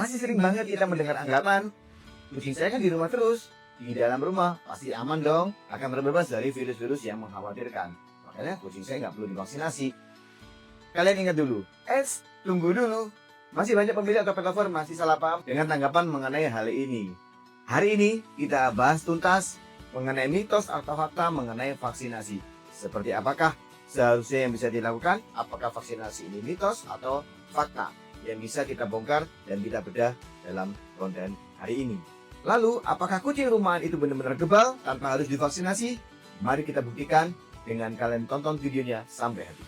Masih sering banget kita mendengar anggapan, kucing saya kan di rumah terus, di dalam rumah pasti aman dong, akan terbebas dari virus-virus yang mengkhawatirkan. Makanya kucing saya nggak perlu divaksinasi. Kalian ingat dulu, tunggu dulu. Masih banyak pemilik atau pet lover masih salah paham dengan tanggapan mengenai hal ini. Hari ini kita bahas tuntas mengenai mitos atau fakta mengenai vaksinasi. Seperti apakah seharusnya yang bisa dilakukan? Apakah vaksinasi ini mitos atau fakta? Yang bisa kita bongkar dan kita bedah dalam konten hari ini. Lalu, apakah kucing rumahan itu benar-benar kebal tanpa harus divaksinasi? Mari kita buktikan dengan kalian tonton videonya sampai habis.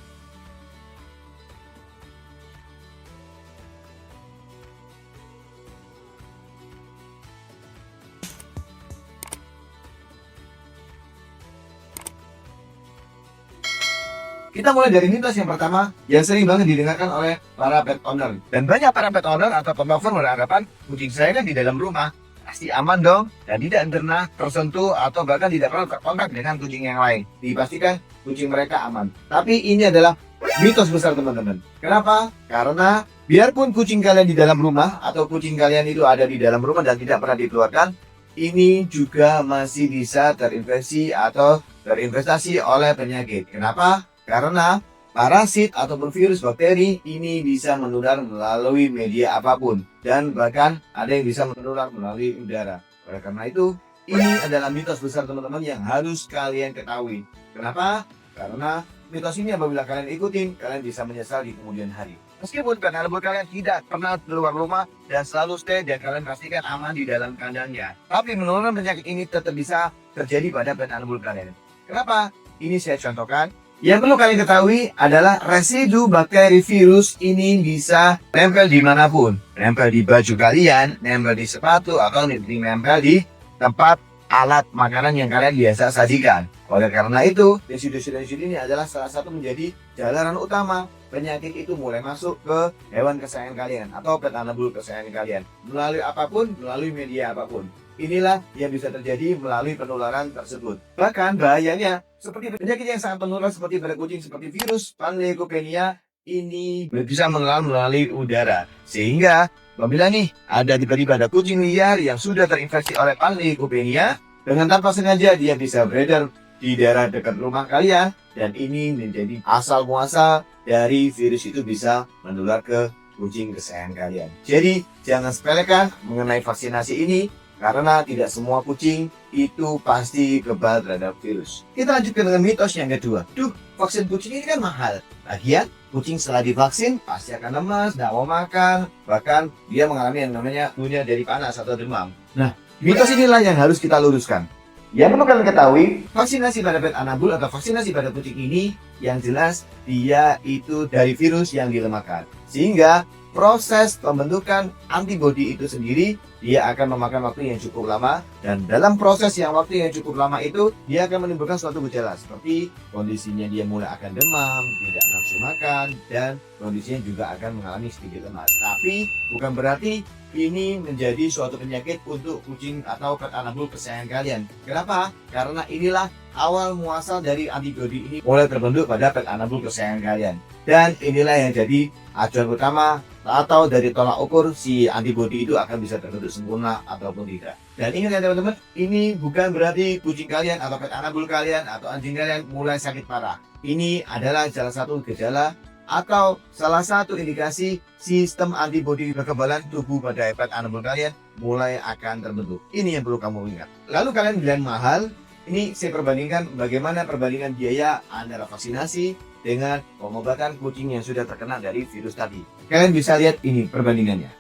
Kita mulai dari mitos yang pertama yang sering banget didengarkan oleh para pet owner. Dan banyak para pet owner atau pet lover beranggapan kucing saya kan di dalam rumah pasti aman dong dan tidak pernah tersentuh atau bahkan tidak pernah terkontak dengan kucing yang lain. Dipastikan kucing mereka aman. Tapi ini adalah mitos besar teman-teman. Kenapa? Karena biarpun kucing kalian di dalam rumah atau kucing kalian itu ada di dalam rumah dan tidak pernah dikeluarkan, ini juga masih bisa terinfeksi atau terinvestasi oleh penyakit. Kenapa? Karena parasit ataupun virus bakteri ini bisa menular melalui media apapun. Dan bahkan ada yang bisa menular melalui udara. Oleh karena itu, ini adalah mitos besar teman-teman yang harus kalian ketahui. Kenapa? Karena mitos ini apabila kalian ikutin, kalian bisa menyesal di kemudian hari. Meskipun pet animal kalian tidak pernah keluar rumah dan selalu stay dan kalian pastikan aman di dalam kandangnya. Tapi penularan penyakit ini tetap bisa terjadi pada pet animal kalian. Kenapa? Ini saya contohkan. Yang perlu kalian ketahui adalah residu bakteri virus ini bisa nempel dimanapun. Nempel di baju kalian, nempel di sepatu, atau nempel di tempat alat makanan yang kalian biasa sajikan. Oleh karena itu, residu-residu ini adalah salah satu menjadi jalanan utama penyakit itu mulai masuk ke hewan kesayangan kalian atau pet animal kesayangan kalian. Melalui apapun, melalui media apapun. Inilah yang bisa terjadi melalui penularan tersebut. Bahkan bahayanya, seperti penyakit yang sangat menular seperti pada kucing seperti virus Panleukopenia ini bisa menular melalui udara. Sehingga apabila nih ada tiba-tiba ada kucing liar yang sudah terinfeksi oleh Panleukopenia, dengan tanpa sengaja dia bisa beredar di daerah dekat rumah kalian dan ini menjadi asal muasal dari virus itu bisa menular ke kucing kesayangan kalian. Jadi jangan sepelekan mengenai vaksinasi ini. Karena tidak semua kucing itu pasti kebal terhadap virus. Kita lanjutkan dengan mitos yang kedua. Vaksin kucing ini kan mahal. Lagian, kucing setelah divaksin pasti akan lemas, tidak mau makan. Bahkan dia mengalami yang namanya punya dari panas atau demam. Nah, mitos inilah yang harus kita luruskan. Yang perlu kalian ketahui, vaksinasi pada pet animal atau vaksinasi pada kucing ini yang jelas dia itu dari virus yang dilemahkan. Sehingga proses pembentukan antibodi itu sendiri dia akan memakan waktu yang cukup lama dan dalam proses yang waktu yang cukup lama itu dia akan menimbulkan suatu gejala seperti kondisinya dia mulai akan demam, tidak nafsu makan dan kondisinya juga akan mengalami sedikit lemas. Tapi bukan berarti ini menjadi suatu penyakit untuk kucing atau pet animal kesayangan kalian. Kenapa? Karena inilah awal muasal dari antibodi ini mulai terbentuk pada pet animal kesayangan kalian. Dan inilah yang jadi acuan utama atau dari tolak ukur si antibodi itu akan bisa terbentuk sempurna ataupun tidak. Dan ingat ya teman-teman, ini bukan berarti kucing kalian atau pet animal kalian atau anjing kalian mulai sakit parah. Ini adalah salah satu gejala atau salah satu indikasi sistem antibodi kekebalan tubuh pada pet animal kalian mulai akan terbentuk. Ini yang perlu kamu ingat. Lalu kalian bilang mahal, ini saya perbandingkan bagaimana perbandingan biaya antara vaksinasi dengan pengobatan kucing yang sudah terkena dari virus tadi. Kalian bisa lihat ini perbandingannya.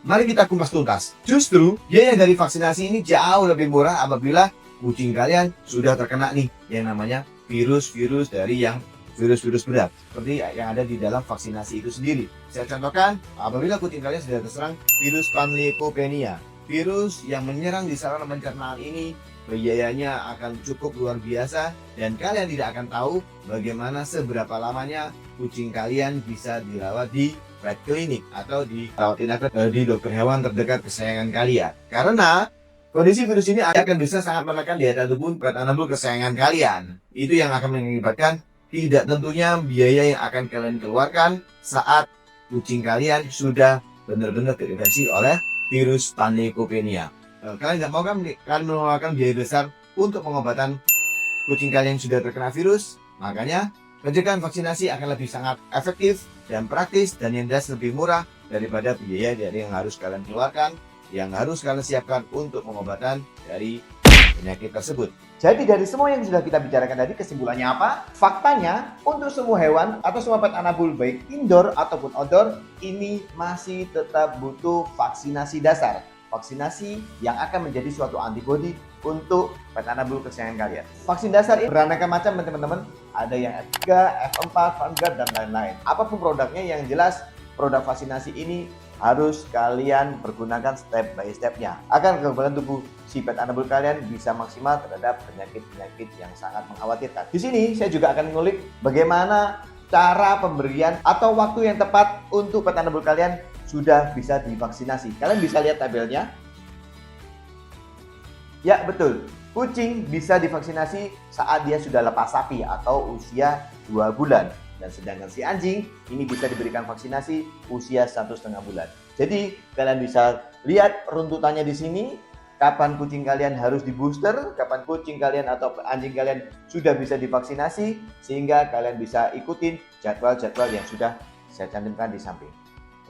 Mari kita kupas tuntas. Justru biaya dari vaksinasi ini jauh lebih murah apabila kucing kalian sudah terkena nih yang namanya virus-virus dari yang virus-virus berat seperti yang ada di dalam vaksinasi itu sendiri. Saya contohkan, apabila kucing kalian sudah terserang virus Panleukopenia, virus yang menyerang di saluran pencernaan ini biayanya akan cukup luar biasa dan kalian tidak akan tahu bagaimana seberapa lamanya kucing kalian bisa dirawat di pet clinic atau dirawat inap di dokter hewan terdekat kesayangan kalian. Karena kondisi virus ini akan bisa sangat menekan daya tubuh pet animal kesayangan kalian. Itu yang akan mengakibatkan tidak tentunya biaya yang akan kalian keluarkan saat kucing kalian sudah benar-benar terinfeksi oleh virus Panleukopenia. Kalian nggak mau kan kalian mengeluarkan biaya besar untuk pengobatan kucing kalian yang sudah terkena virus? Makanya pencegahan vaksinasi akan lebih sangat efektif dan praktis, dan yang jelas lebih murah daripada biaya dari yang harus kalian keluarkan, yang harus kalian siapkan untuk pengobatan dari penyakit tersebut. Jadi dari semua yang sudah kita bicarakan tadi, kesimpulannya apa? Faktanya untuk semua hewan atau semua pet anabul baik indoor ataupun outdoor ini masih tetap butuh vaksinasi dasar. Vaksinasi yang akan menjadi suatu antibodi untuk pet anabul kesayangan kalian. Vaksin dasar ini beraneka macam teman-teman. Ada yang F3, F4, Vanguard dan lain-lain. Apapun produknya, yang jelas produk vaksinasi ini harus kalian pergunakan step by stepnya. Agar kekebalan tubuh si pet anabul kalian bisa maksimal terhadap penyakit-penyakit yang sangat mengkhawatirkan. Di sini saya juga akan mengulik bagaimana cara pemberian atau waktu yang tepat untuk pet anabul kalian sudah bisa divaksinasi. Kalian bisa lihat tabelnya. Ya betul, kucing bisa divaksinasi saat dia sudah lepas sapi atau usia 2 bulan. Dan sedangkan si anjing ini bisa diberikan vaksinasi usia 1,5 bulan. Jadi kalian bisa lihat runtutannya di sini, kapan kucing kalian harus di booster, kapan kucing kalian atau anjing kalian sudah bisa divaksinasi, sehingga kalian bisa ikutin jadwal-jadwal yang sudah saya cantumkan di samping.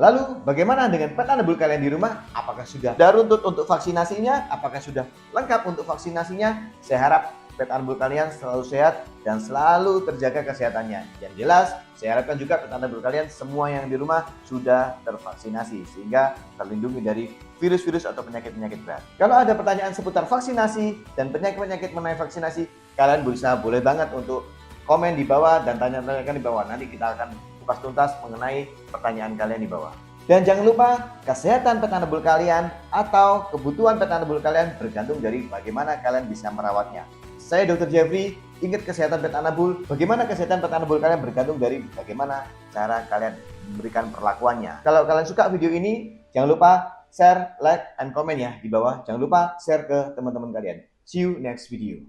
Lalu bagaimana dengan pet anabul kalian di rumah? Apakah sudah runtut untuk vaksinasinya? Apakah sudah lengkap untuk vaksinasinya? Saya harap pet anabul kalian selalu sehat dan selalu terjaga kesehatannya. Yang jelas, saya harapkan juga pet anabul kalian semua yang di rumah sudah tervaksinasi sehingga terlindungi dari virus-virus atau penyakit-penyakit berat. Kalau ada pertanyaan seputar vaksinasi dan penyakit-penyakit mengenai vaksinasi, kalian boleh banget untuk komen di bawah dan tanya-tanyakan di bawah. Nanti kita akan kupas tuntas mengenai pertanyaan kalian di bawah. Dan jangan lupa, kesehatan pet anabul kalian atau kebutuhan pet anabul kalian bergantung dari bagaimana kalian bisa merawatnya. Saya Dr. Jeffrey, ingat kesehatan pet anabul. Bagaimana kesehatan pet anabul kalian bergantung dari bagaimana cara kalian memberikan perlakuannya. Kalau kalian suka video ini, jangan lupa share, like, and comment ya di bawah. Jangan lupa share ke teman-teman kalian. See you next video.